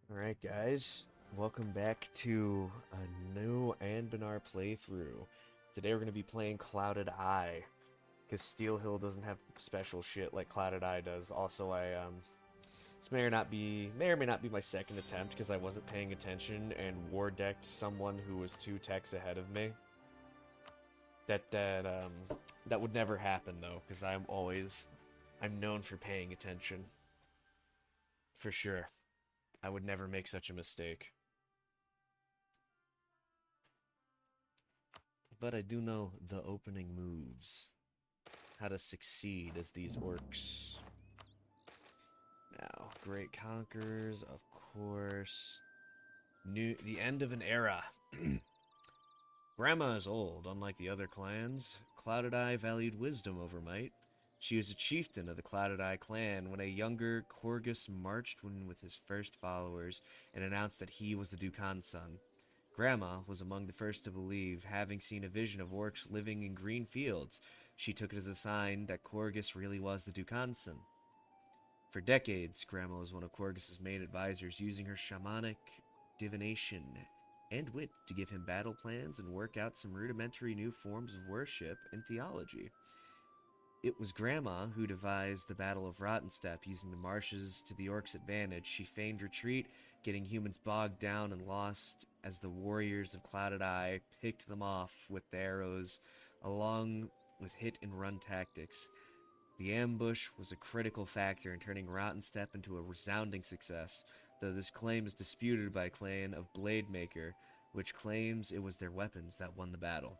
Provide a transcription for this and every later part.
Alright guys, welcome back to a new Anbennar playthrough. Today we're going to be playing Clouded Eye, because Steel Hill doesn't have special shit like Clouded Eye does. Also, this may or may not be my second attempt, because I wasn't paying attention and war decked someone who was 2 techs ahead of me. That would never happen though, because I'm known for paying attention. For sure. I would never make such a mistake. But I do know the opening moves. How to succeed as these orcs. Now, Great Conquerors, of course. The end of an era. Grama is old, unlike the other clans. Clouded Eye valued wisdom over might. She was a chieftain of the Clouded Eye clan when a younger Corgus marched in with his first followers and announced that he was the Dukan's son. Grandma was among the first to believe, having seen a vision of orcs living in green fields. She took it as a sign that Corgus really was the Dukan's son. For decades, Grandma was one of Corgus's main advisors, using her shamanic divination and wit to give him battle plans and work out some rudimentary new forms of worship and theology. It was Grandma who devised the Battle of Rottensteppe, using the marshes to the orcs' advantage. She feigned retreat, getting humans bogged down and lost as the warriors of Clouded Eye picked them off with the arrows, along with hit-and-run tactics. The ambush was a critical factor in turning Rottensteppe into a resounding success, though this claim is disputed by a clan of Blademaker, which claims it was their weapons that won the battle.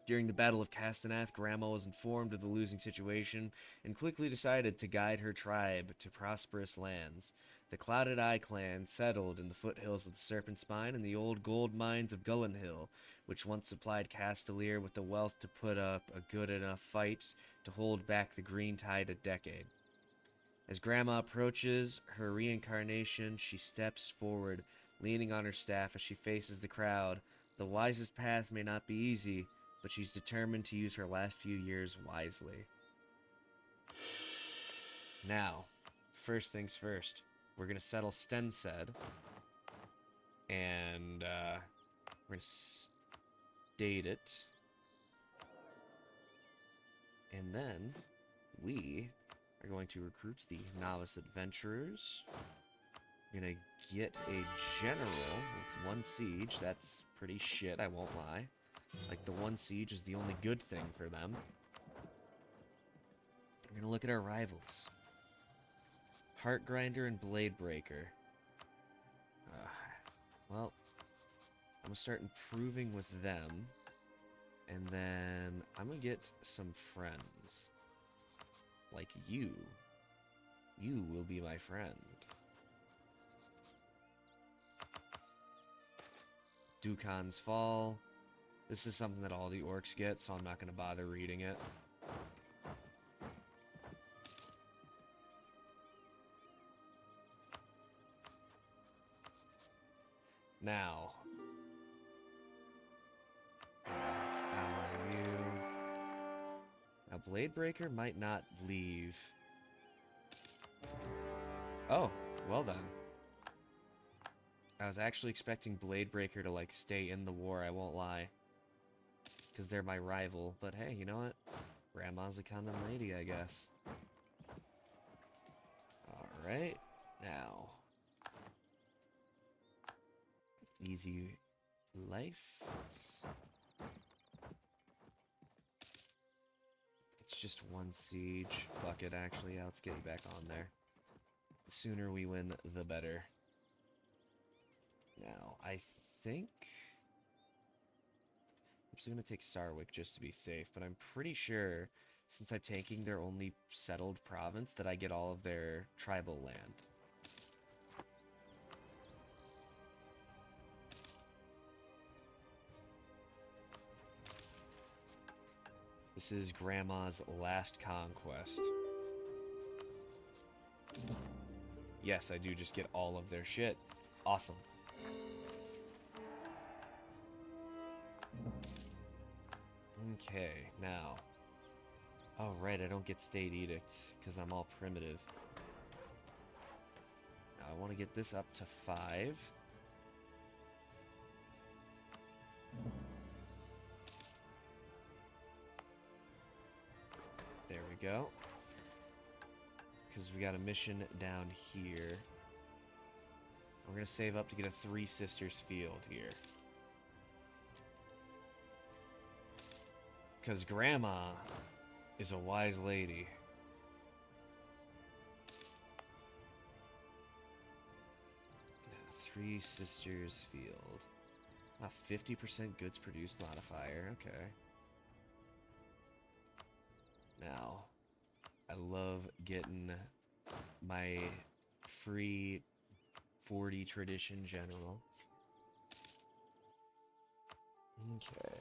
During the Battle of Castaneath, Grandma was informed of the losing situation and quickly decided to guide her tribe to prosperous lands. The Clouded Eye clan settled in the foothills of the Serpent Spine and the old gold mines of Gullen Hill, which once supplied Castellir with the wealth to put up a good enough fight to hold back the Green Tide a decade. As Grandma approaches her reincarnation, she steps forward, leaning on her staff as she faces the crowd. The wisest path may not be easy, but she's determined to use her last few years wisely. Now, first things first, we're going to settle Stensed, and we're going to state it, and then we are going to recruit the novice adventurers. We're going to get a general with 1 siege. That's pretty shit, I won't lie. Like, the 1 siege is the only good thing for them. We're gonna look at our rivals. Heartgrinder and Bladebreaker. Well, I'm gonna start improving with them. And then I'm gonna get some friends. Like you. You will be my friend. Dukan's Fall. This is something that all the orcs get, so I'm not going to bother reading it. Now. How are you? Now, Bladebreaker might not leave. Oh, well then. I was actually expecting Bladebreaker to, like, stay in the war, I won't lie. Because they're my rival. But hey, you know what? Grandma's a common lady, I guess. Alright. Now. Easy life. It's just 1 siege. Fuck it, actually. Yeah, let's get you back on there. The sooner we win, the better. Now, I think I'm just going to take Sarwick just to be safe, but I'm pretty sure, since I'm taking their only settled province, that I get all of their tribal land. This is Grandma's last conquest. Yes, I do just get all of their shit. Awesome. Okay, now. Oh, right, I don't get state edicts, because I'm all primitive. Now I want to get this up to 5. There we go. Because we got a mission down here. We're going to save up to get a Three Sisters field here. Because Grama is a wise lady. Three Sisters field. 50% goods produced modifier. Okay. Now, I love getting my free 40 tradition general. Okay.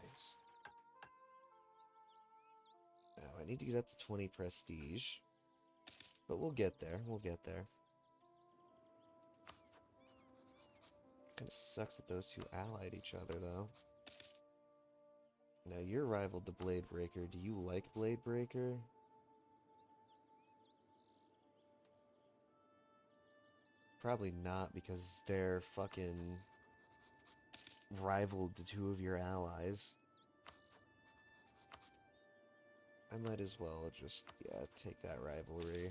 Now, I need to get up to 20 prestige. But we'll get there. We'll get there. Kinda sucks that those two allied each other, though. Now, you're rivaled to Blade Breaker. Do you like Blade Breaker? Probably not, because they're fucking rivaled to two of your allies. I might as well just, yeah, take that rivalry.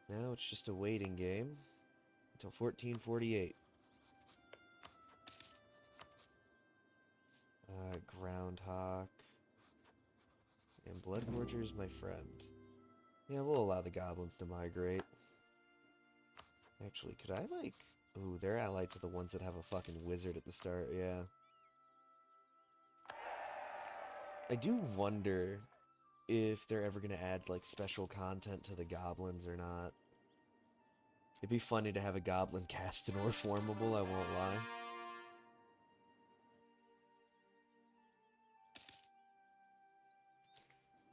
Now it's just a waiting game until 1448. Groundhawk. And Bloodgorger's my friend. Yeah, we'll allow the goblins to migrate. Actually, could I, like... Ooh, they're allied to the ones that have a fucking wizard at the start, yeah. I do wonder if they're ever gonna add, like, special content to the goblins or not. It'd be funny to have a goblin cast or formable, I won't lie.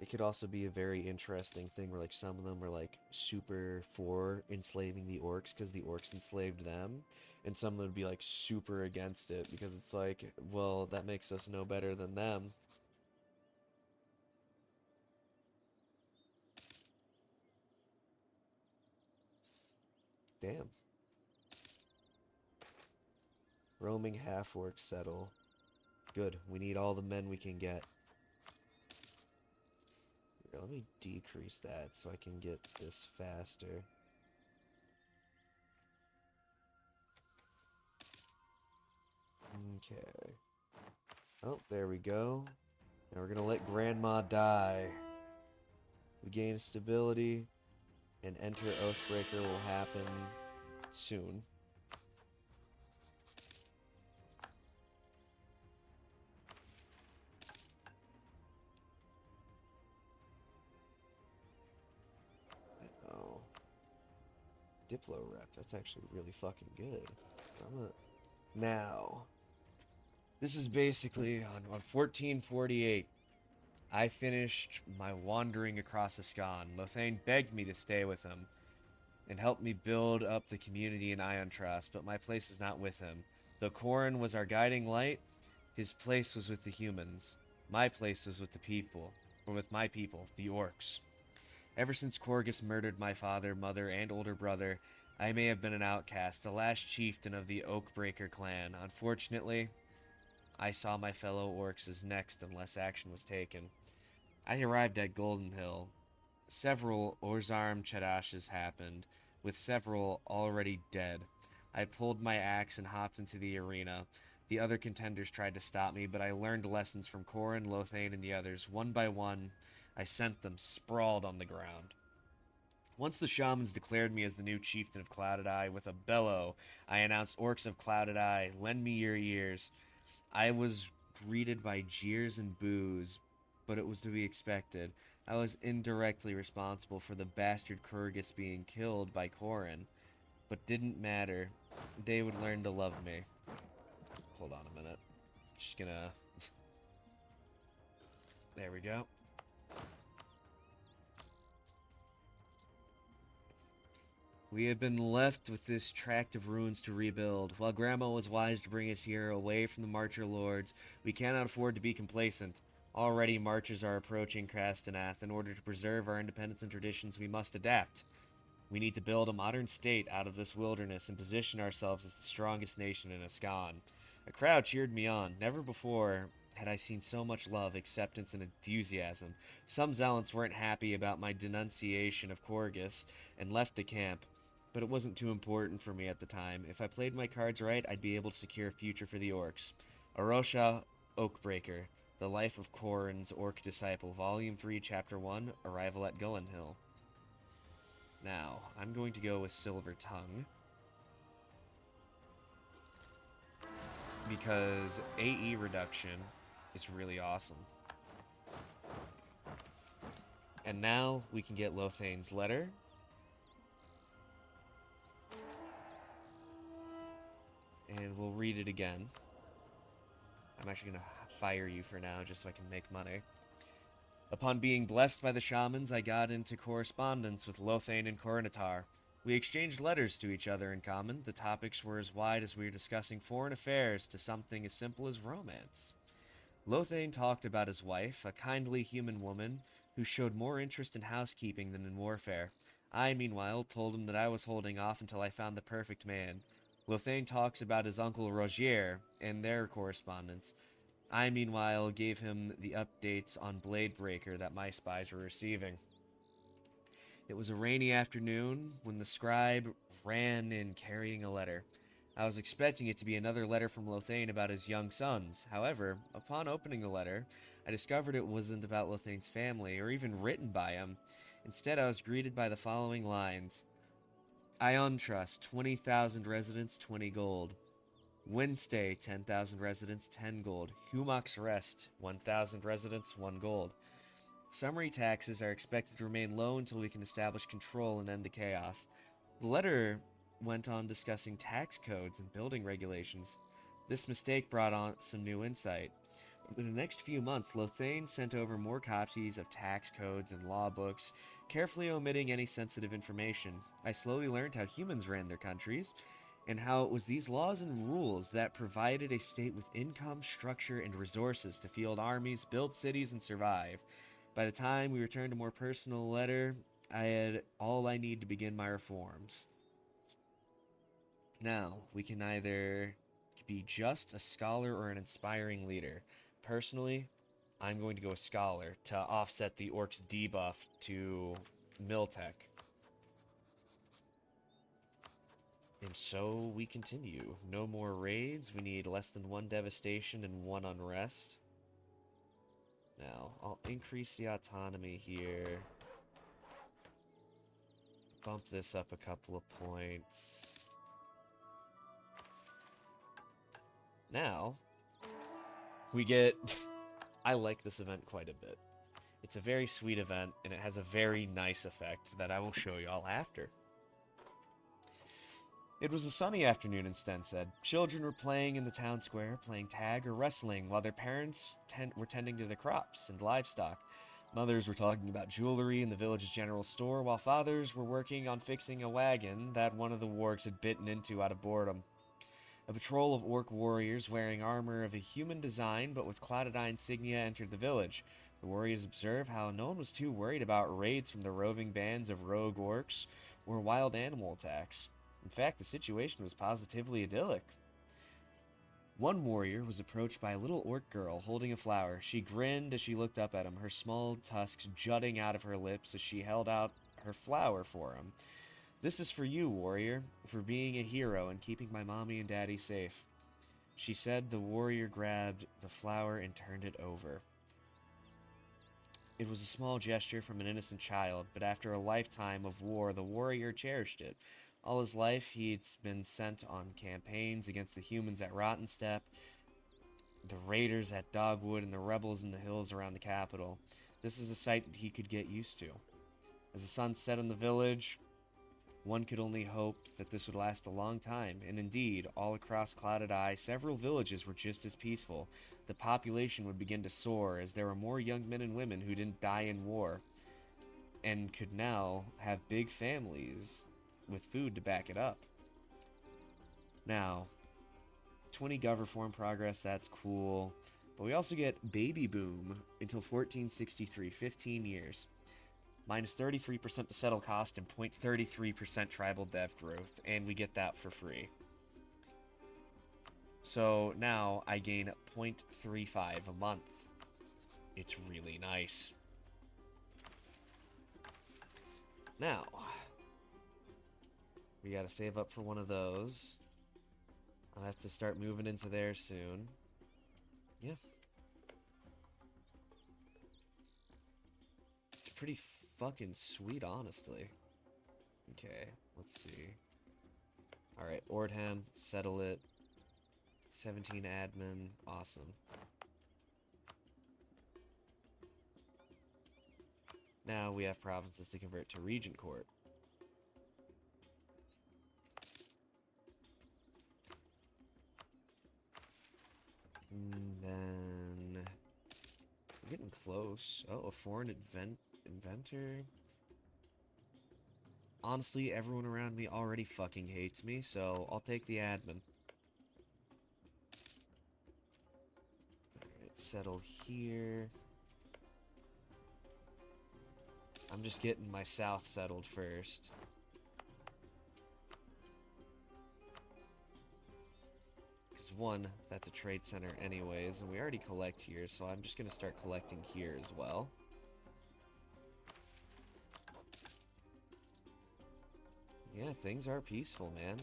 It could also be a very interesting thing where, like, some of them were, like, super for enslaving the orcs because the orcs enslaved them. And some of them would be, like, super against it because it's like, well, that makes us no better than them. Damn. Roaming half-orcs settle. Good. We need all the men we can get. Here, let me decrease that so I can get this faster. Okay. Oh, there we go. Now we're gonna let Grandma die. We gain stability, and enter Oathbreaker will happen soon. Oh. Diplo rep, that's actually really fucking good. Now, this is basically on 1448. I finished my wandering across Ascan. Lothane begged me to stay with him and help me build up the community in Ion Trust, but my place is not with him. Though Corin was our guiding light, his place was with the humans. My place was with the people, or with my people, the orcs. Ever since Corgus murdered my father, mother, and older brother, I may have been an outcast, the last chieftain of the Oakbreaker clan. Unfortunately, I saw my fellow orcs as next unless action was taken. I arrived at Golden Hill. Several Orzarm Chadashes happened, with several already dead. I pulled my axe and hopped into the arena. The other contenders tried to stop me, but I learned lessons from Corin, Lothane, and the others. One by one, I sent them sprawled on the ground. Once the shamans declared me as the new chieftain of Clouded Eye, with a bellow, I announced, "Orcs of Clouded Eye, lend me your ears." I was greeted by jeers and boos, but it was to be expected. I was indirectly responsible for the bastard Kurgus being killed by Corin, but didn't matter. They would learn to love me. Hold on a minute. Just gonna... There we go. We have been left with this tract of ruins to rebuild. While Grama was wise to bring us here away from the Marcher Lords, we cannot afford to be complacent. Already marches are approaching Krastanath. In order to preserve our independence and traditions, we must adapt. We need to build a modern state out of this wilderness and position ourselves as the strongest nation in Ascan. A crowd cheered me on. Never before had I seen so much love, acceptance, and enthusiasm. Some zealots weren't happy about my denunciation of Corgus and left the camp, but it wasn't too important for me at the time. If I played my cards right, I'd be able to secure a future for the orcs. Arosha Oakbreaker, The Life of Corin's Orc Disciple, Volume 3, Chapter 1, Arrival at Gullenhill. Now, I'm going to go with Silver Tongue, because AE reduction is really awesome. And now we can get Lothain's letter. And we'll read it again. I'm actually going to fire you for now just so I can make money. Upon being blessed by the shamans, I got into correspondence with Lothain and Corinatar. We exchanged letters to each other in common. The topics were as wide as we were discussing foreign affairs to something as simple as romance. Lothain talked about his wife, a kindly human woman who showed more interest in housekeeping than in warfare. I, meanwhile, told him that I was holding off until I found the perfect man. Lothain talks about his uncle Rogier and their correspondence. I, meanwhile, gave him the updates on Bladebreaker that my spies were receiving. It was a rainy afternoon when the scribe ran in carrying a letter. I was expecting it to be another letter from Lothain about his young sons. However, upon opening the letter, I discovered it wasn't about Lothain's family or even written by him. Instead, I was greeted by the following lines. Ion Trust, 20,000 residents, 20 gold. Windstay, 10,000 residents, 10 gold. Humox Rest, 1,000 residents, 1 gold. Summary taxes are expected to remain low until we can establish control and end the chaos. The letter went on discussing tax codes and building regulations. This mistake brought on some new insight. In the next few months, Lothain sent over more copies of tax codes and law books, carefully omitting any sensitive information. I slowly learned how humans ran their countries, and how it was these laws and rules that provided a state with income, structure, and resources to field armies, build cities, and survive. By the time we returned a more personal letter, I had all I need to begin my reforms. Now, we can either be just a scholar or an inspiring leader. Personally, I'm going to go a scholar to offset the orc's debuff to Miltech. And so we continue. No more raids. We need less than 1 devastation and 1 unrest. Now, I'll increase the autonomy here. Bump this up a couple of points. Now, we get... I like this event quite a bit. It's a very sweet event, and it has a very nice effect that I will show y'all after. It was a sunny afternoon in Stensted. Children were playing in the town square, playing tag or wrestling, while their parents were tending to their crops and livestock. Mothers were talking about jewelry in the village's general store, while fathers were working on fixing a wagon that one of the wargs had bitten into out of boredom. A patrol of orc warriors wearing armor of a human design but with clouded eye insignia entered the village. The warriors observed how no one was too worried about raids from the roving bands of rogue orcs or wild animal attacks. In fact, the situation was positively idyllic. One warrior was approached by a little orc girl holding a flower. She grinned as she looked up at him, her small tusks jutting out of her lips as she held out her flower for him. "This is for you, warrior, for being a hero and keeping my mommy and daddy safe," she said. The warrior grabbed the flower and turned it over. It was a small gesture from an innocent child, but after a lifetime of war, the warrior cherished it. All his life, he'd been sent on campaigns against the humans at Rottensteppe, the raiders at Dogwood, and the rebels in the hills around the capital. This is a sight he could get used to. As the sun set on the village, one could only hope that this would last a long time, and indeed, all across Clouded Eye, several villages were just as peaceful. The population would begin to soar, as there were more young men and women who didn't die in war, and could now have big families with food to back it up. Now, 20 gov reform progress, that's cool. But we also get Baby Boom until 1463, 15 years. Minus 33% to settle cost and 0.33% tribal dev growth, and we get that for free. So now I gain 0.35 a month. It's really nice. Now, we gotta save up for one of those. I'll have to start moving into there soon. Yeah. It's pretty fucking sweet, honestly. Okay, let's see. Alright, Ordham, settle it. 17 admin, awesome. Now we have provinces to convert to Regent Court. And then we're getting close. Oh, a foreign inventor. Honestly, everyone around me already fucking hates me, so I'll take the admin. Alright, settle here. I'm just getting my south settled first. Because one, that's a trade center anyways, and we already collect here, so I'm just going to start collecting here as well. Yeah, things are peaceful, man.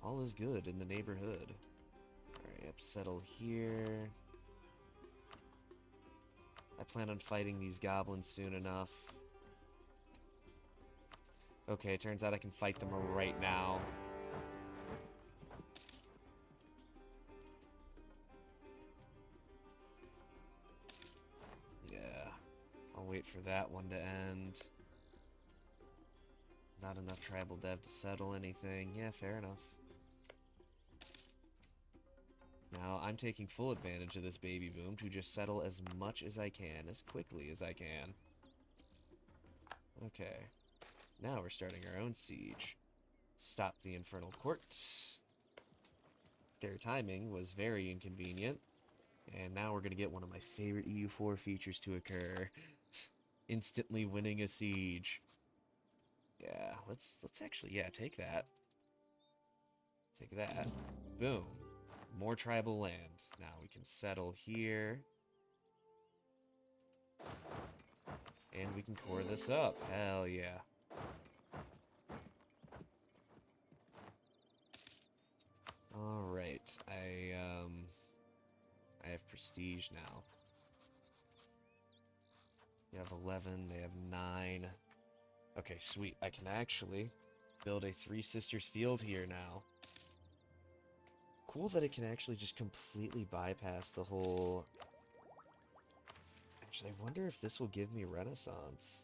All is good in the neighborhood. Alright, yep, settle here. I plan on fighting these goblins soon enough. Okay, turns out I can fight them right now. Yeah. I'll wait for that one to end. Not enough tribal dev to settle anything. Yeah, fair enough. Now, I'm taking full advantage of this baby boom to just settle as much as I can, as quickly as I can. Okay. Now we're starting our own siege. Stop the infernal courts. Their timing was very inconvenient. And now we're going to get one of my favorite EU4 features to occur. Instantly winning a siege. Yeah, let's actually, yeah, take that. Take that. Boom. More tribal land. Now we can settle here. And we can core this up. Hell yeah. Alright. I have prestige now. We have 11, they have 9. Okay, sweet. I can actually build a Three Sisters field here now. Cool that it can actually just completely bypass the whole... Actually, I wonder if this will give me Renaissance.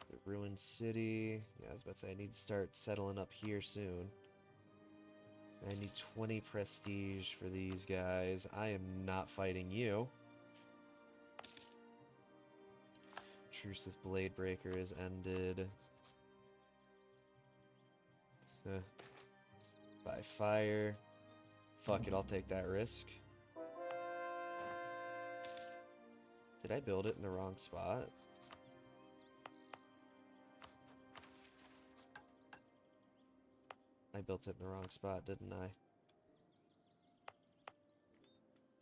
The ruined city. Yeah, I was about to say, I need to start settling up here soon. I need 20 prestige for these guys. I am not fighting you. Truce with Blade Breaker is ended. By fire. Fuck it, I'll take that risk. Did I build it in the wrong spot? I built it in the wrong spot, didn't I?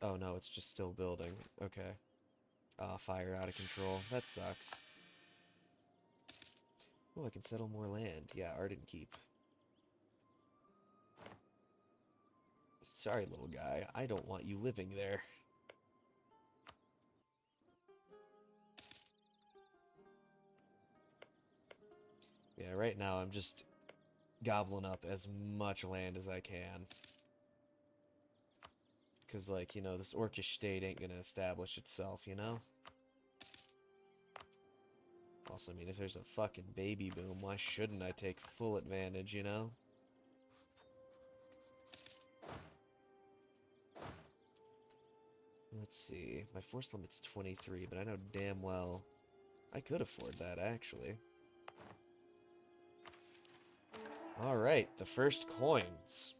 Oh no, it's just still building. Okay. Fire out of control. That sucks. Oh, I can settle more land. Yeah, Arden Keep. Sorry, little guy. I don't want you living there. Yeah, right now I'm just gobbling up as much land as I can. Because, like, you know, this orcish state ain't gonna establish itself, you know? Also, I mean, if there's a fucking baby boom, why shouldn't I take full advantage, you know? Let's see. My force limit's 23, but I know damn well I could afford that, actually. Alright, the first coins.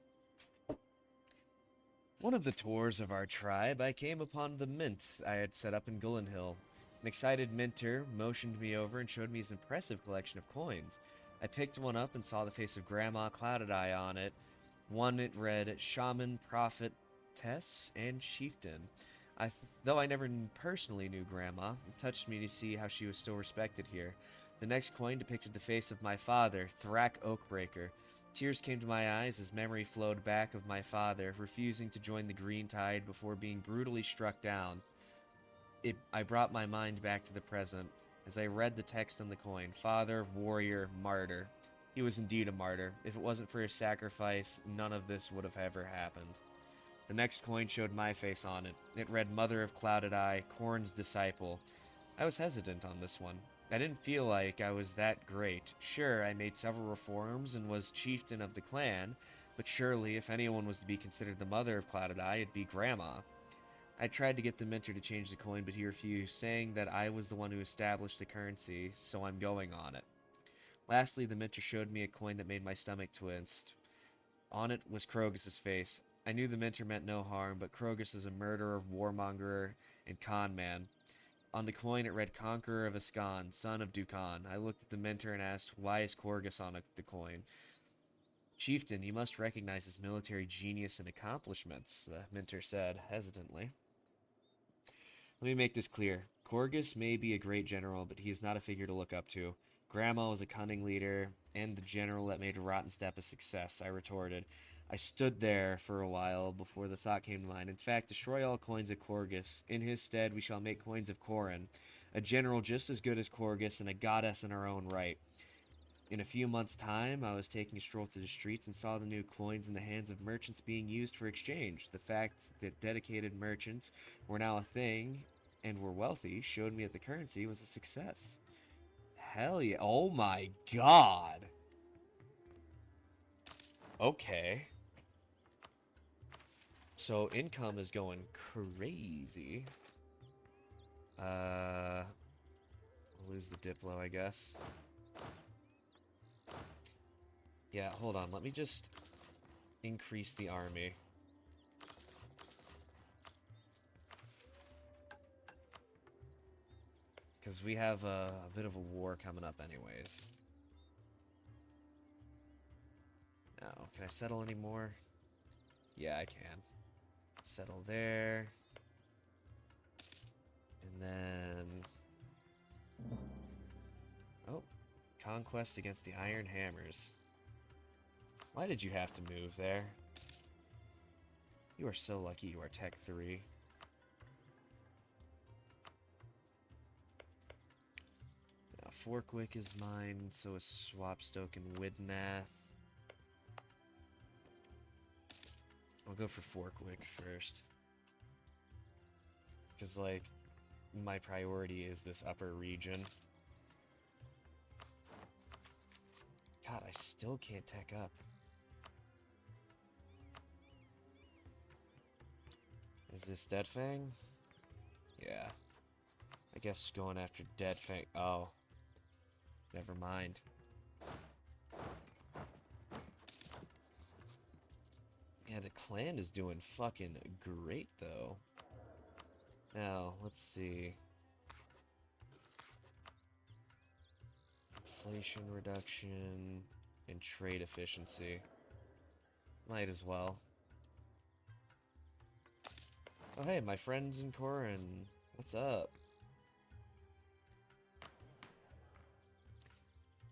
One of the tours of our tribe, I came upon the mint I had set up in Gullenhill. An excited minter motioned me over and showed me his impressive collection of coins. I picked one up and saw the face of Grama Clouded Eye on it. One it read Shaman, Prophetess, and Chieftain. Though I never personally knew Grandma, it touched me to see how she was still respected here. The next coin depicted the face of my father, Thrak Oakbreaker. Tears came to my eyes as memory flowed back of my father, refusing to join the green tide before being brutally struck down. I brought my mind back to the present as I read the text on the coin. Father, warrior, martyr. He was indeed a martyr. If it wasn't for his sacrifice, none of this would have ever happened. The next coin showed my face on it. It read Mother of Clouded Eye, Corin's disciple. I was hesitant on this one. I didn't feel like I was that great. Sure, I made several reforms and was chieftain of the clan, but surely if anyone was to be considered the Mother of Clouded Eye, it'd be Grandma. I tried to get the minter to change the coin, but he refused, saying that I was the one who established the currency, so I'm going on it. Lastly, the minter showed me a coin that made my stomach twist. On it was Krogus's face. I knew the minter meant no harm, but Krogus is a murderer, warmonger, and con man. On the coin it read Conqueror of Ascan, son of Dukan. I looked at the minter and asked, why is Korgus on the coin? Chieftain, you must recognize his military genius and accomplishments, the minter said, hesitantly. Let me make this clear. Korgus may be a great general, but he is not a figure to look up to. Grama was a cunning leader, and the general that made Rottenstep a success, I retorted. I stood there for a while before the thought came to mind. In fact, destroy all coins of Korgus. In his stead, we shall make coins of Corin, a general just as good as Korgus and a goddess in her own right. In a few months' time, I was taking a stroll through the streets and saw the new coins in the hands of merchants being used for exchange. The fact that dedicated merchants were now a thing and were wealthy showed me that the currency was a success. Hell yeah. Oh my god. Okay. So income is going crazy. I'll lose the Diplo, I guess. Yeah, hold on. Let me just increase the army. Because we have a bit of a war coming up anyways. Now, can I settle any more? Yeah, I can. Settle there. And then... oh. Conquest against the Iron Hammers. Why did you have to move there? You are so lucky you are Tech 3. Now, Forkwick is mine, so is Swapstoke and Widnath. I'll go for Forkwick first. Because, like, my priority is this upper region. God, I still can't tech up. Is this Deadfang? Yeah. I guess going after Deadfang. Oh. Never mind. Yeah, the clan is doing fucking great, though. Now, let's see. Inflation reduction and trade efficiency. Might as well. Oh, hey, my friends in Corin. What's up?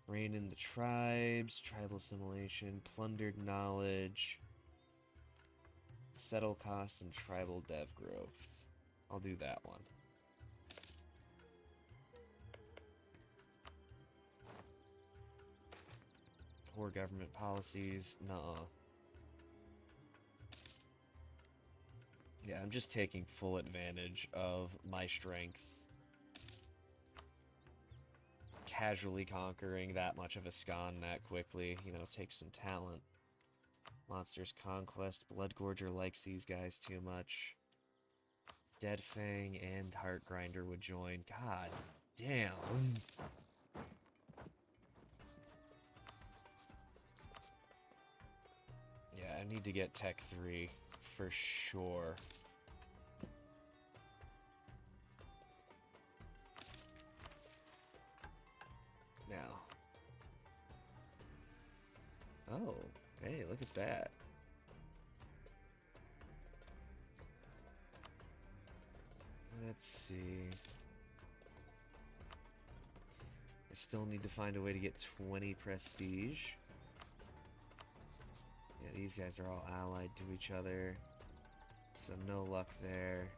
Reign in the tribes, tribal assimilation, plundered knowledge, settle cost, and tribal dev growth. I'll do that one. Poor government policies. Nuh-uh. Yeah, I'm just taking full advantage of my strength. Casually conquering that much of a Ascan that quickly. You know, takes some talent. Monsters Conquest. Bloodgorger likes these guys too much. Deadfang and Heartgrinder would join. God damn. Yeah, I need to get Tech 3 for sure. Now. Oh, hey, look at that. Let's see. I still need to find a way to get 20 prestige. Yeah, these guys are all allied to each other, so no luck there.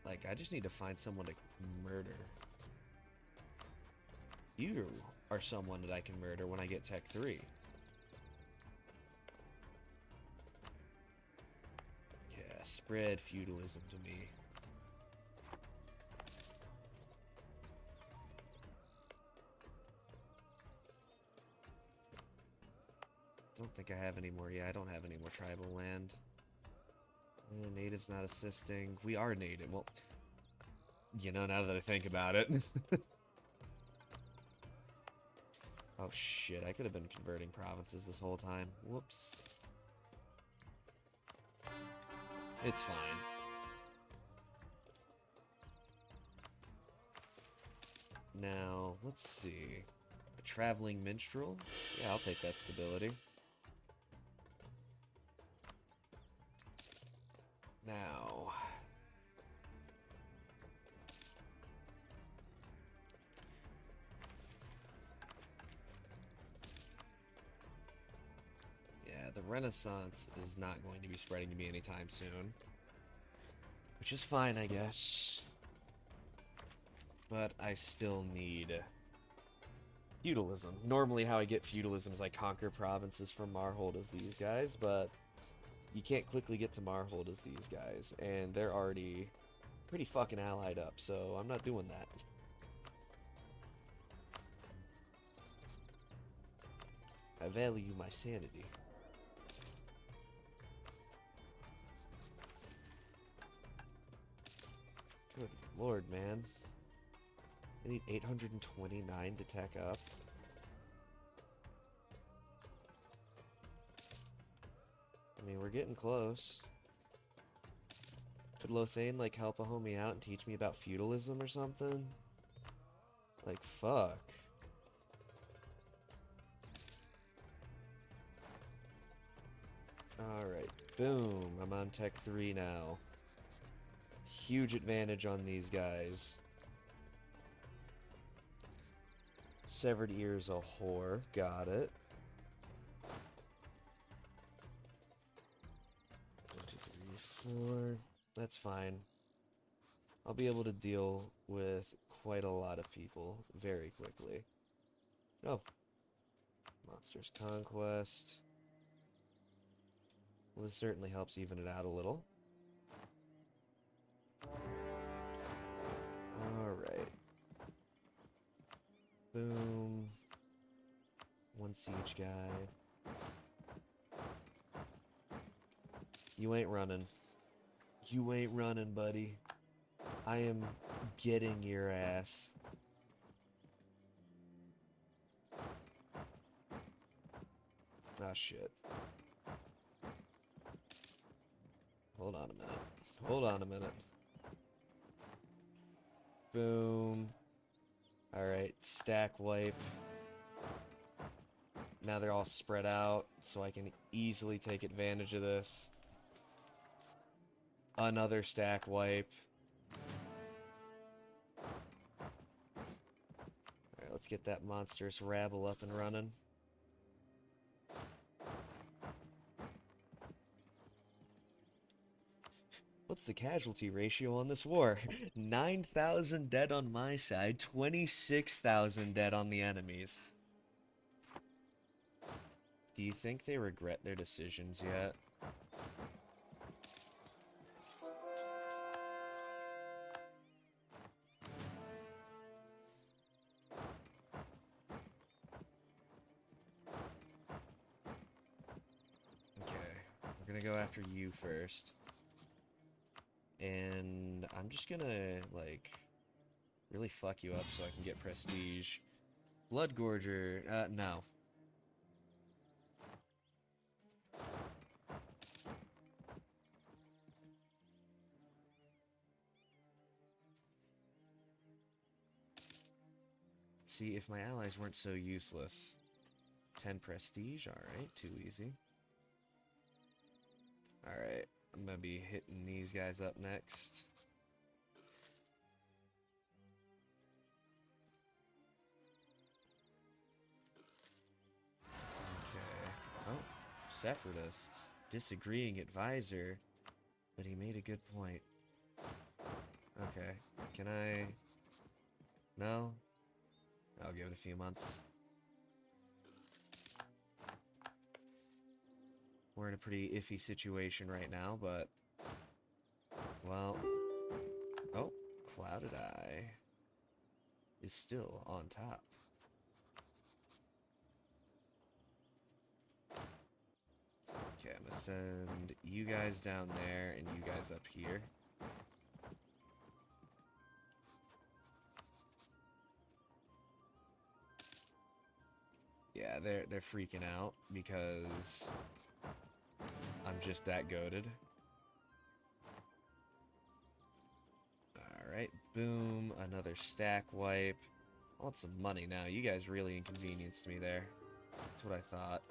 Like, I just need to find someone to murder. You are someone that I can murder when I get Tech 3. Yeah, spread feudalism to me. Don't think I have any more. Yeah, I don't have any more tribal land. Native's not assisting. We are native. Well, you know, now that I think about it. Oh shit, I could have been converting provinces this whole time. Whoops. It's fine. Now, let's see. A traveling minstrel? Yeah, I'll take that stability. Now... yeah, the Renaissance is not going to be spreading to me anytime soon. Which is fine, I guess. But I still need feudalism. Normally how I get feudalism is I conquer provinces from Marhold as these guys, but you can't quickly get to Marhold as these guys, and they're already pretty fucking allied up, so I'm not doing that. I value my sanity. Good lord, man. I need 829 to tech up. I mean, we're getting close. Could Lothane, like, help a homie out and teach me about feudalism or something? Like, fuck. Alright, boom. I'm on tech 3 now. Huge advantage on these guys. Severed ear's a whore. Got it. 1, 2, 3, 4. That's fine. I'll be able to deal with quite a lot of people very quickly. Oh. Monsters Conquest. Well, this certainly helps even it out a little. Alright. Boom. One siege guy. You ain't running. You ain't running, buddy. I am getting your ass. Ah, shit. Hold on a minute. Hold on a minute. Boom. Alright, stack wipe. Now they're all spread out, so I can easily take advantage of this. Another stack wipe. Alright, let's get that monstrous rabble up and running. What's the casualty ratio on this war? 9,000 dead on my side, 26,000 dead on the enemies. Do you think they regret their decisions yet? Okay, we're gonna go after you first. And I'm just gonna, like, really fuck you up so I can get prestige. Blood Gorger, no. See, if my allies weren't so useless. 10 prestige, alright, too easy. Alright, I'm gonna be hitting these guys up next. Okay. Oh, separatists. Disagreeing advisor. But he made a good point. Okay, can I... No? I'll give it a few months. We're in a pretty iffy situation right now, but... Well... Oh, Clouded Eye is still on top. Okay, I'm gonna send you guys down there and you guys up here. Yeah, they're freaking out because I'm just that goated. Alright, boom, another stack wipe. I want some money now. You guys really inconvenienced me there. That's what I thought.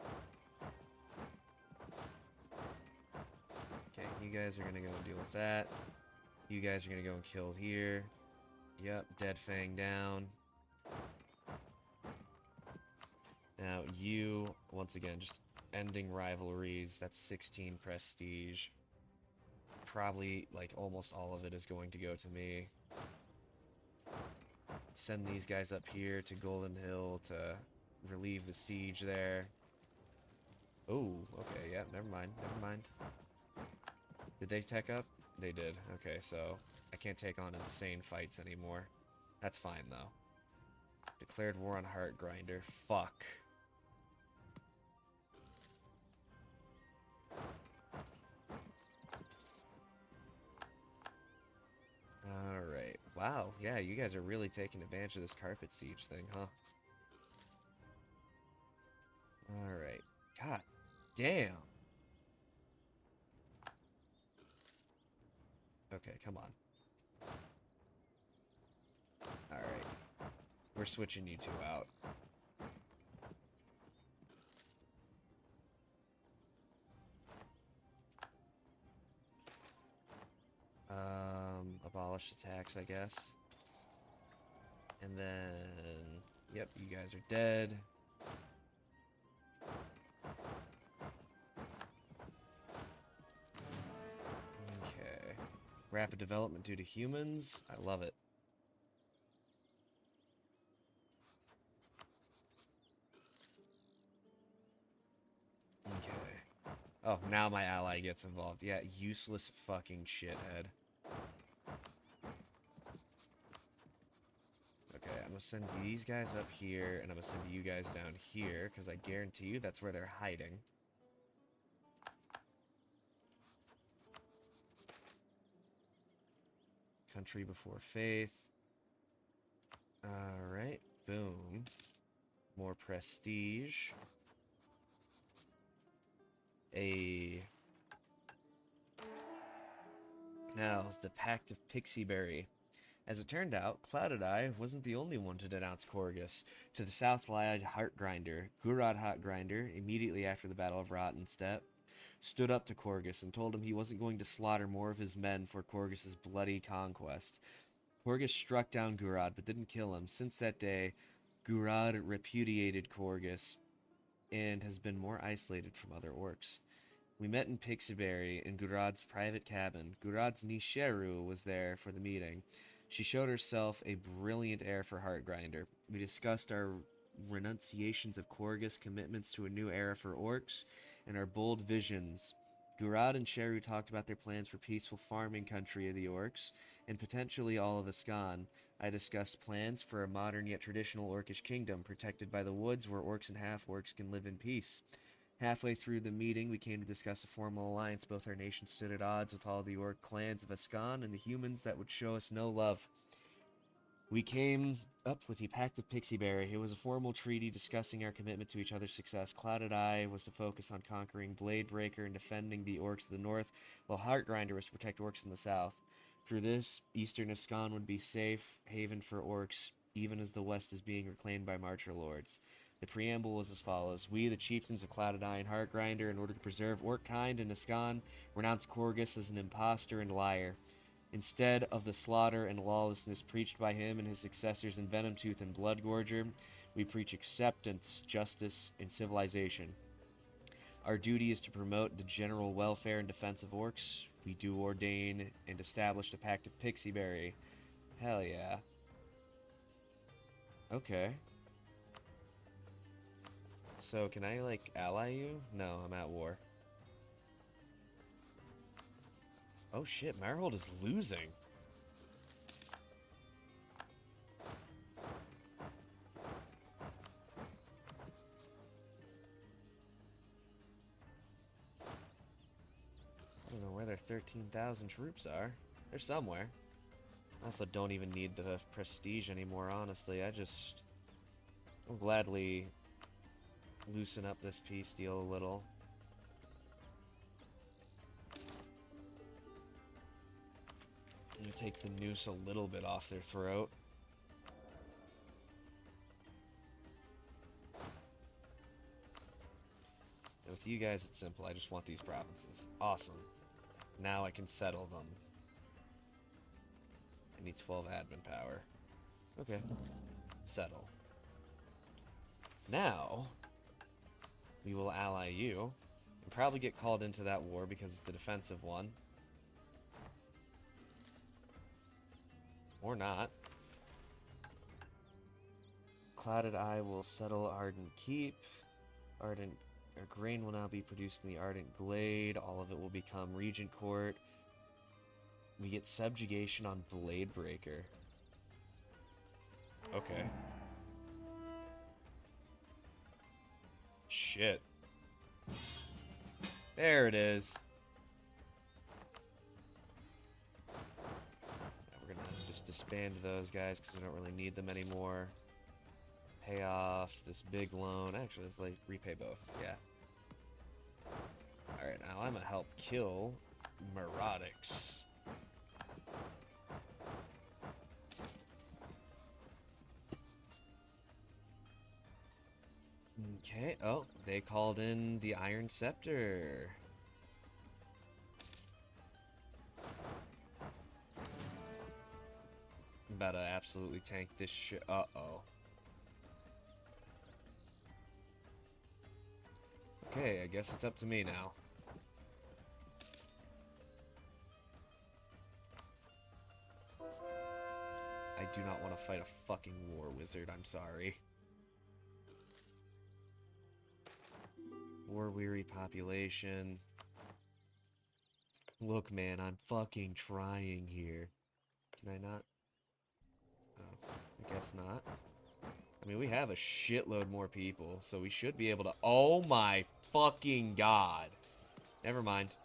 Okay, you guys are gonna go and deal with that. You guys are gonna go and kill here. Yep, Dead Fang down. Now you, once again, just ending rivalries. That's 16 prestige. Probably, like, almost all of it is going to go to me. Send these guys up here to Golden Hill to relieve the siege there. Oh, okay, yeah, never mind, never mind. Did they tech up? They did. Okay, so I can't take on insane fights anymore. That's fine, though. Declared war on Heart Grinder. Fuck. Alright. Wow, yeah, you guys are really taking advantage of this carpet siege thing, huh? Alright. God damn. Okay, come on. Alright. We're switching you two out. Abolish the tax, I guess. And then... Yep, you guys are dead. Okay. Rapid development due to humans. I love it. Okay. Oh, now my ally gets involved. Yeah, useless fucking shithead. Okay, I'm gonna send these guys up here, and I'm gonna send you guys down here, because I guarantee you that's where they're hiding. Country before faith. Alright, boom. More prestige. Now, the Pact of Pixie. As it turned out, Clouded Eye wasn't the only one to denounce Corgus. To the south lied Heartgrinder. Gurad Heartgrinder, immediately after the Battle of Rotten Step, stood up to Corgus and told him he wasn't going to slaughter more of his men for Corgus's bloody conquest. Corgus struck down Gurad, but didn't kill him. Since that day, Gurad repudiated Corgus and has been more isolated from other orcs. We met in Pixie in Gurad's private cabin. Gurad's niece Sheru was there for the meeting. She showed herself a brilliant heir for Heartgrinder. We discussed our renunciations of Corgus, commitments to a new era for orcs, and our bold visions. Gurad and Sheru talked about their plans for peaceful farming country of the orcs, and potentially all of Ascan. I discussed plans for a modern yet traditional orcish kingdom, protected by the woods where orcs and half-orcs can live in peace. Halfway through the meeting, we came to discuss a formal alliance. Both our nations stood at odds with all the orc clans of Ascan and the humans that would show us no love. We came up with the Pact of Pixie. It was a formal treaty discussing our commitment to each other's success. Clouded Eye was to focus on conquering Bladebreaker and defending the orcs of the north, while Heartgrinder was to protect orcs in the south. Through this, Eastern Ascan would be safe haven for orcs. even as the West is being reclaimed by Marcher Lords. The preamble was as follows. We, the chieftains of Clouded and Heartgrinder, in order to preserve Orkkind and Niskan, renounce Korgus as an impostor and liar. Instead of the slaughter and lawlessness preached by him and his successors in Venomtooth and Bloodgorger, we preach acceptance, justice, and civilization. Our duty is to promote the general welfare and defense of orcs. We do ordain and establish the Pact of Pixieberry. Hell yeah. Okay. So, can I, like, ally you? No, I'm at war. Oh shit, Marihold is losing. I don't know where their 13,000 troops are. They're somewhere. I also don't even need the prestige anymore, honestly. I'll gladly loosen up this peace deal a little. I'm gonna take the noose a little bit off their throat. And with you guys, it's simple. I just want these provinces. Awesome. Now I can settle them. I need 12 admin power. Okay. Settle. Now, we will ally you. And probably get called into that war because it's a defensive one. Or not. Clouded Eye will settle Ardent Keep. Grain will now be produced in the Ardent Glade. All of it will become Regent Court. We get subjugation on Bladebreaker. Okay. Shit. There it is. Now we're gonna just disband those guys because we don't really need them anymore. Pay off this big loan. Actually, let's like repay both. Yeah. Alright, now I'm gonna help kill Maraudix. Okay, oh, they called in the Iron Scepter. I'm about to absolutely tank this shit. Uh-oh. Okay, I guess it's up to me now. I do not want to fight a fucking war wizard, I'm sorry. War-weary population. Look, man, I'm fucking trying here. Can I not? Oh, I guess not. I mean, we have a shitload more people, so we should be able to... Oh my fucking god. Never mind.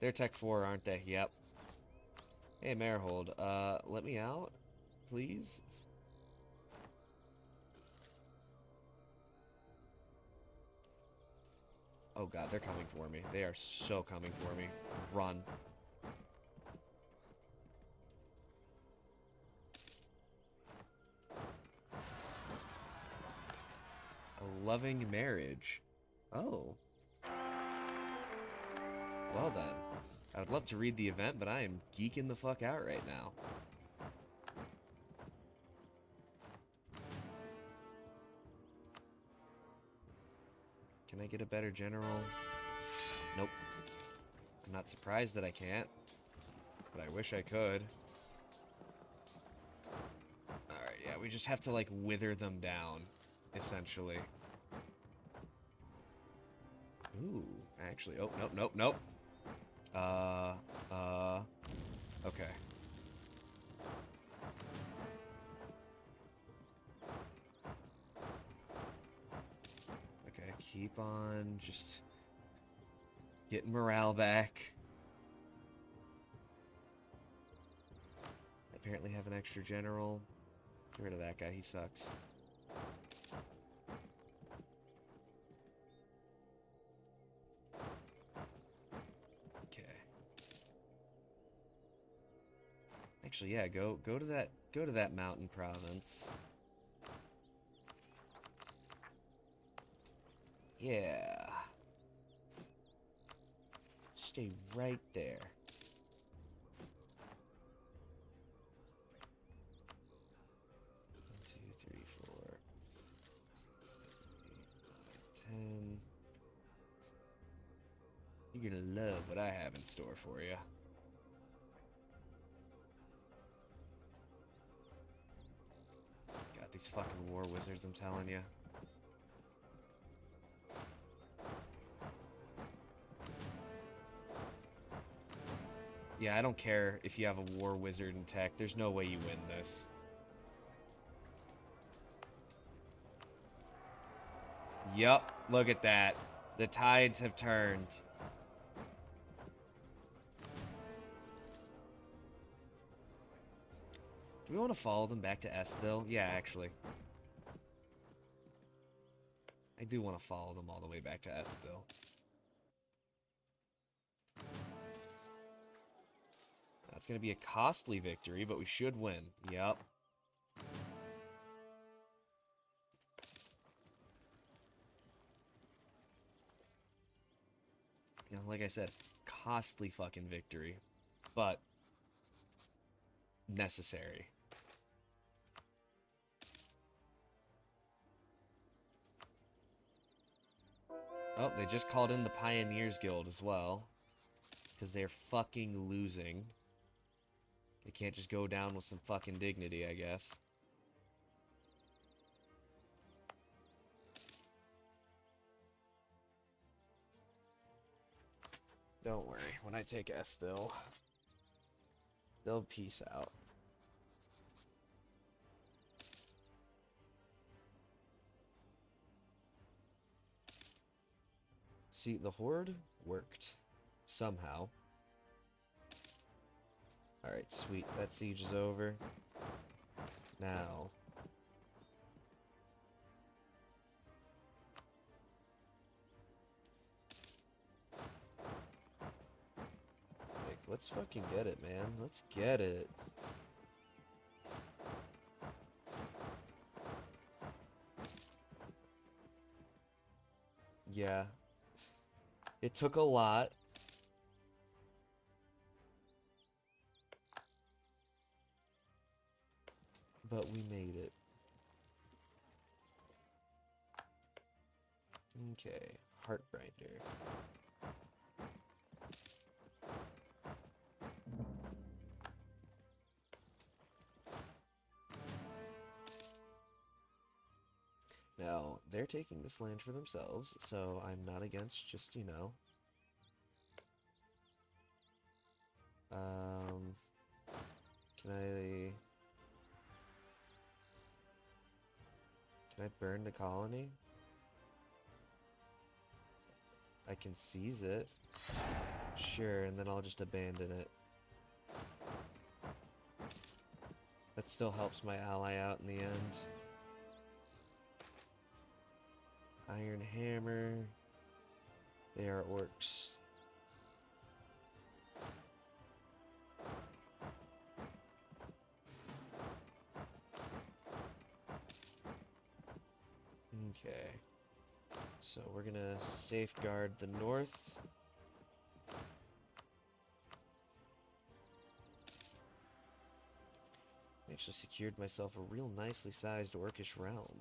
They're Tech 4, aren't they? Yep. Hey, Marihold, let me out, please? Oh god, they're coming for me. They are so coming for me. Run. A loving marriage. Oh. Well then. I would love to read the event, but I am geeking the fuck out right now. Can I get a better general? Nope. I'm not surprised that I can't, but I wish I could. Alright, yeah, we just have to, like, wither them down, essentially. Ooh, actually, oh, nope, nope, nope. Okay. Okay, keep on just getting morale back. I apparently have an extra general. Get rid of that guy, he sucks. Actually, yeah, go to that mountain province. Yeah. Stay right there. 1, 2, 3, 4, 6, 7, 8, 9, 10. You're gonna love what I have in store for you. Got these fucking war wizards, I'm telling you. Yeah, I don't care if you have a war wizard in tech. There's no way you win this. Yup, look at that. The tides have turned. Do we want to follow them back to Esthil? Yeah, actually. I do want to follow them all the way back to Esthil. That's going to be a costly victory, but we should win. Yep. You know, like I said, costly fucking victory, but necessary. Oh, they just called in the Pioneers Guild as well, because they're fucking losing. They can't just go down with some fucking dignity, I guess. Don't worry, when I take Esthil, they'll peace out. See, the Horde worked. Somehow. Alright, sweet. That siege is over. Now. Like, let's fucking get it, man. Let's get it. Yeah. It took a lot. But we made it. Okay. Heart grinder. Now, they're taking this land for themselves, so I'm not against just, you know. Can I burn the colony? I can seize it. Sure, and then I'll just abandon it. That still helps my ally out in the end. Iron Hammer. They are orcs. Okay. So we're gonna safeguard the north. Actually secured myself a real nicely sized orcish realm.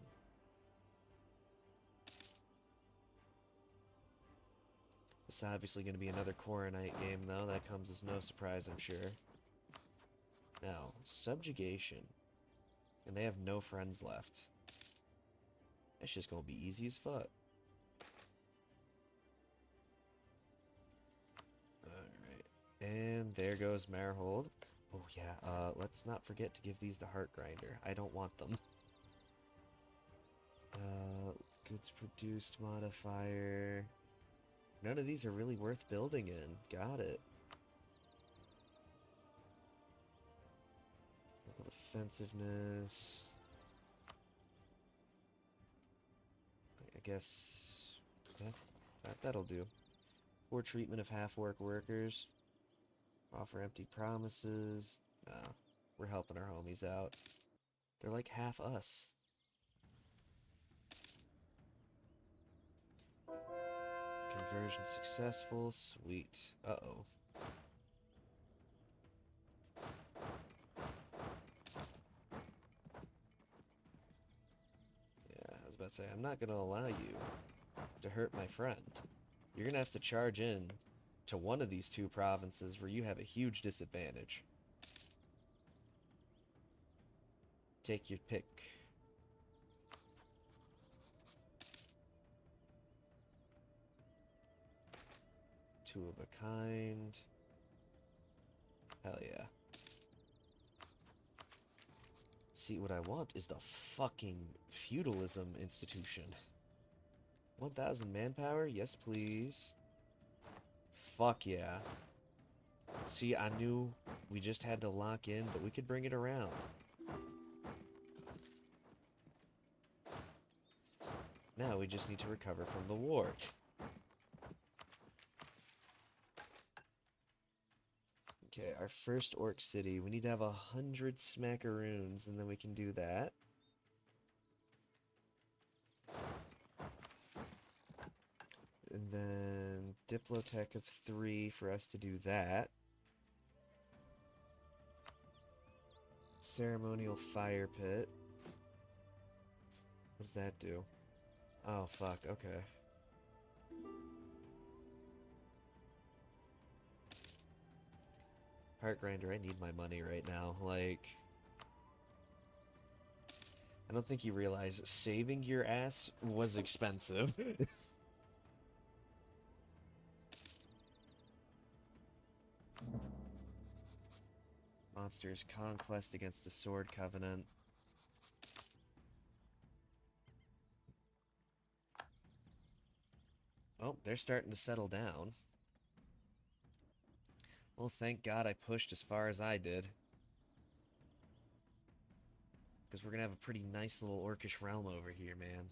It's obviously going to be another Corinite game, though. That comes as no surprise, I'm sure. Now, subjugation. And they have no friends left. That's just going to be easy as fuck. Alright. And there goes Marhold. Oh, yeah. Let's not forget to give these the Heart Grinder. I don't want them. Goods produced modifier. None of these are really worth building in. Got it. Local defensiveness. I guess that'll do. For treatment of half-orc workers. Offer empty promises. We're helping our homies out. They're like half us. Conversion successful. Sweet. Uh-oh. Yeah, I was about to say, I'm not going to allow you to hurt my friend. You're going to have to charge in to one of these two provinces where you have a huge disadvantage. Take your pick. Two of a kind. Hell yeah. See, what I want is the fucking feudalism institution. 1,000 manpower? Yes, please. Fuck yeah. See, I knew we just had to lock in, but we could bring it around. Now we just need to recover from the war. Okay, our first orc city. We need to have 100 smackaroons, and then we can do that. And then Diplotech of 3 for us to do that. Ceremonial fire pit. What does that do? Oh, fuck, okay. Heart grinder, I need my money right now. Like, I don't think you realize saving your ass was expensive. Monsters, conquest against the Sword Covenant. Oh, they're starting to settle down. Well, thank God I pushed as far as I did. Because we're going to have a pretty nice little orcish realm over here, man.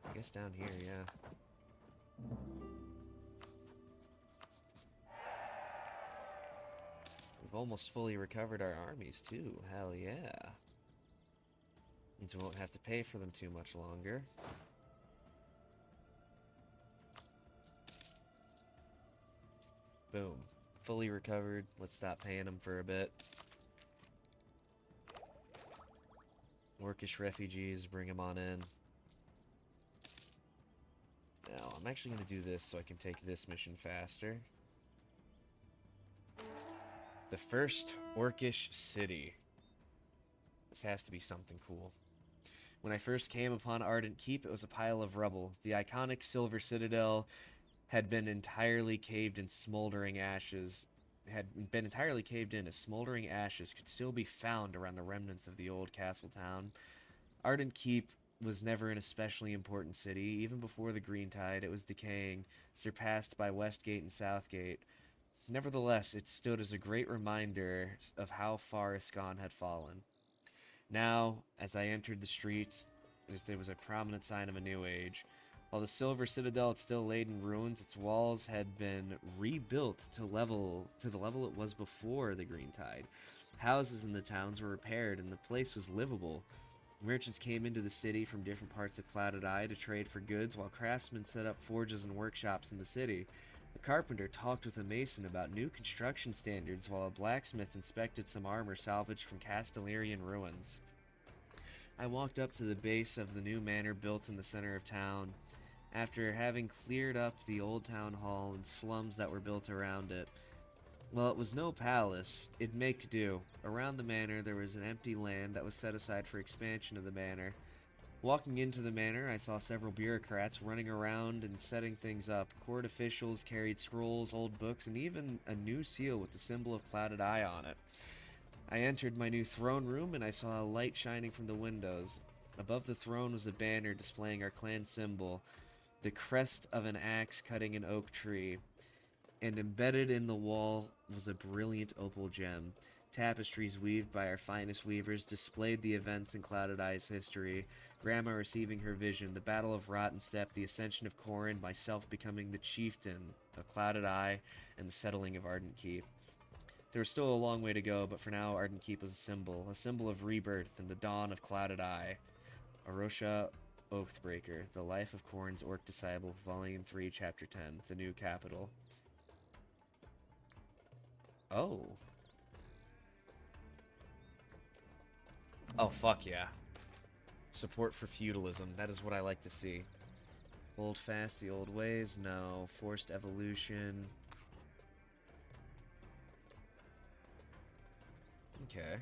I guess down here, yeah. We've almost fully recovered our armies, too. Hell yeah. Means we won't have to pay for them too much longer. Boom. Fully recovered. Let's stop paying them for a bit. Orcish refugees, bring them on in. Now, I'm actually going to do this so I can take this mission faster. The first Orcish city. This has to be something cool. When I first came upon Ardent Keep, it was a pile of rubble. The iconic Silver Citadel had been entirely caved in smoldering ashes. Had been entirely caved in as smoldering ashes could still be found around the remnants of the old castle town. Ardent Keep was never an especially important city. Even before the Green Tide, it was decaying, surpassed by Westgate and Southgate. Nevertheless, it stood as a great reminder of how far Iscan had fallen. Now, as I entered the streets, there was a prominent sign of a new age. While the Silver Citadel had still laid in ruins, its walls had been rebuilt to the level it was before the Green Tide. Houses in the towns were repaired, and the place was livable. Merchants came into the city from different parts of Clouded Eye to trade for goods, while craftsmen set up forges and workshops in the city. The carpenter talked with a mason about new construction standards, while a blacksmith inspected some armor salvaged from Castellarian ruins. I walked up to the base of the new manor built in the center of town. After having cleared up the old town hall and slums that were built around it. Well, it was no palace. It'd make do. Around the manor, there was an empty land that was set aside for expansion of the manor. Walking into the manor, I saw several bureaucrats running around and setting things up. Court officials carried scrolls, old books, and even a new seal with the symbol of Clouded Eye on it. I entered my new throne room, and I saw a light shining from the windows. Above the throne was a banner displaying our clan symbol, the crest of an axe cutting an oak tree, and embedded in the wall was a brilliant opal gem. Tapestries weaved by our finest weavers displayed the events in Clouded Eye's history. Grama receiving her vision, the Battle of Rotten Step, the ascension of Corin, myself becoming the chieftain of Clouded Eye, and the settling of Ardent Keep. There was still a long way to go, but for now, Ardent Keep was a symbol of rebirth and the dawn of Clouded Eye. Arosha Oathbreaker, The Life of Corin's Orc Disciple, Volume 3, Chapter 10, The New Capital. Oh. Oh, fuck yeah. Support for feudalism, that is what I like to see. Hold fast the old ways, no. Forced evolution. Okay.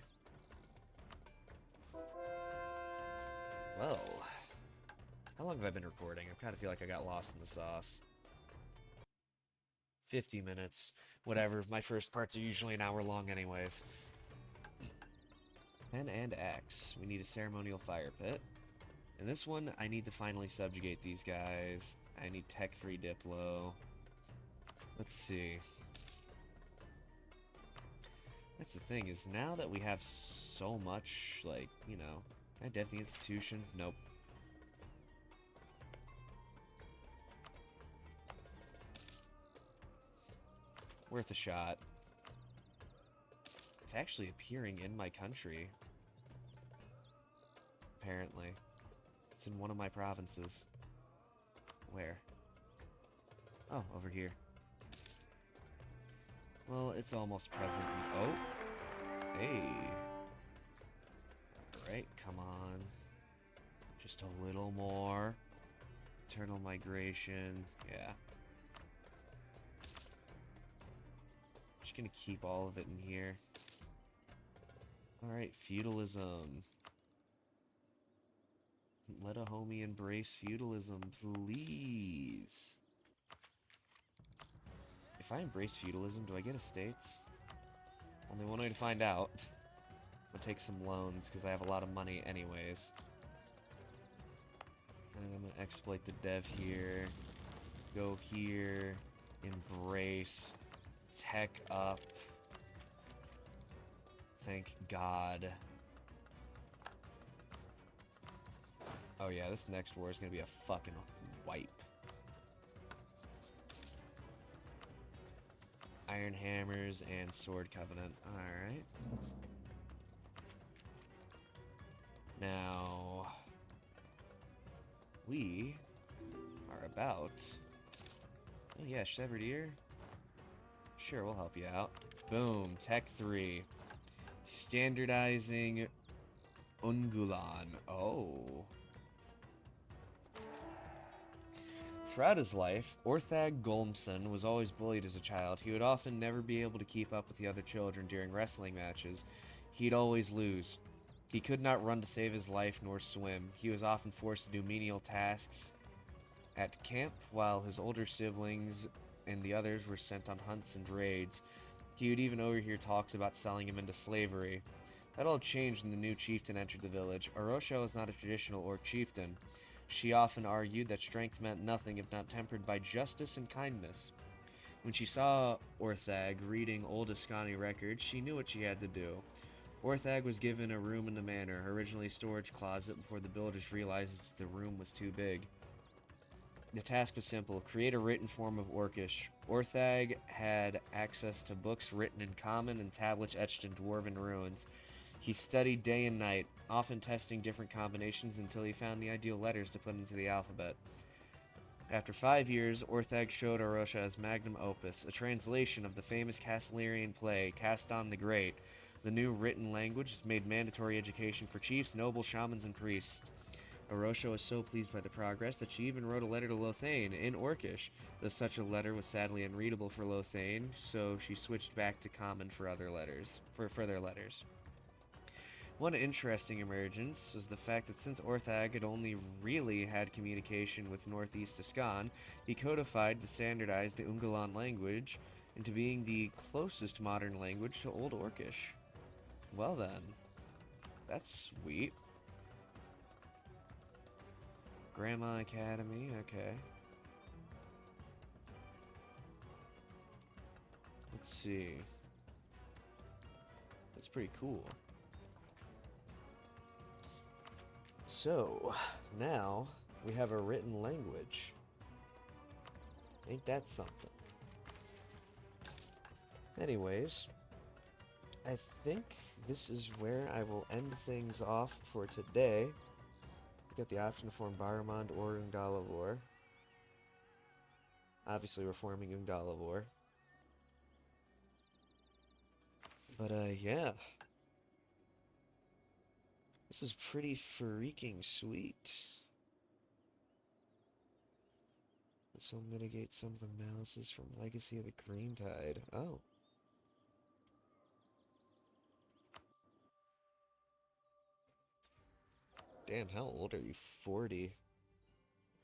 Well, how long have I been recording? I kind of feel like I got lost in the sauce. 50 minutes. Whatever, my first parts are usually an hour long anyways. Pen and axe. We need a ceremonial fire pit. And this one, I need to finally subjugate these guys. I need Tech 3 Diplo. Let's see. That's the thing, is now that we have so much, like, you know... Can I dev the institution? Nope. Worth a shot. It's actually appearing in my country. Apparently. It's in one of my provinces. Where? Oh, over here. Well, it's almost present. Oh! Hey! Alright, come on. Just a little more. Eternal migration. Yeah. Just gonna keep all of it in here. Alright, feudalism. Let a homie embrace feudalism, please. If I embrace feudalism, do I get estates? Only one way to find out. I'll take some loans, because I have a lot of money anyways. And I'm going to exploit the dev here. Go here. Embrace. Tech up. Thank God. Oh yeah, this next war is going to be a fucking wipe. Iron Hammers and Sword Covenant. Alright. Now, we are about... Oh yeah, Severed Ear? Sure, we'll help you out. Boom, Tech 3. Standardizing Ungulan. Oh. Throughout his life, Orthag Golmson was always bullied as a child. He would often never be able to keep up with the other children during wrestling matches. He'd always lose. He could not run to save his life nor swim. He was often forced to do menial tasks at camp, while his older siblings and the others were sent on hunts and raids. He would even overhear talks about selling him into slavery. That all changed when the new chieftain entered the village. Arosha was not a traditional orc chieftain. She often argued that strength meant nothing if not tempered by justice and kindness. When she saw Orthag reading old Ascani records, she knew what she had to do. Orthag was given a room in the manor, originally a storage closet, before the builders realized the room was too big. The task was simple: create a written form of Orcish. Orthag had access to books written in Common and tablets etched in Dwarven ruins. He studied day and night, often testing different combinations until he found the ideal letters to put into the alphabet. After 5 years, Orthag showed Arosha his magnum opus, a translation of the famous Castellarian play, Castan the Great. The new written language has made mandatory education for chiefs, nobles, shamans, and priests. Arosha was so pleased by the progress that she even wrote a letter to Lothane in Orcish, though such a letter was sadly unreadable for Lothane, so she switched back to Common for further letters. One interesting emergence was the fact that since Orthag had only really had communication with Northeast Ascan, he codified to standardize the Ungulan language into being the closest modern language to Old Orcish. Well then, that's sweet. Grama Academy, okay. Let's see. That's pretty cool. So, now we have a written language. Ain't that something? Anyways, I think this is where I will end things off for today. We got the option to form Barramond or Unguldavor. Obviously, we're forming Unguldavor. But, yeah. This is pretty freaking sweet. This will mitigate some of the malices from Legacy of the Green Tide. Oh. Damn, how old are you? 40.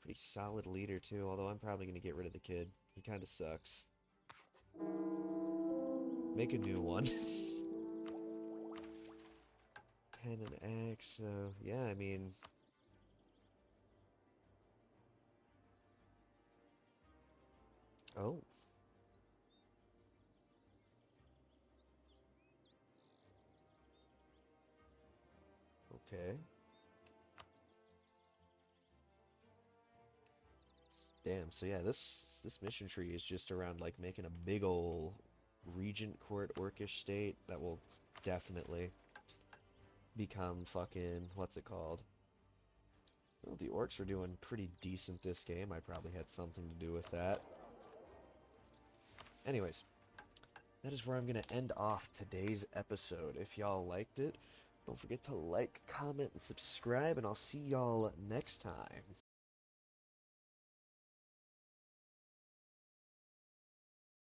Pretty solid leader, too, although I'm probably going to get rid of the kid. He kind of sucks. Make a new one. Pen and axe, so yeah, I mean... Oh. Okay. Damn, so yeah, this mission tree is just around, like, making a big ol' Regent Court Orcish state that will definitely become fucking... what's it called? Well, the orcs are doing pretty decent this game. I probably had something to do with that. Anyways, that is where I'm going to end off today's episode. If y'all liked it, don't forget to like, comment, and subscribe, and I'll see y'all next time.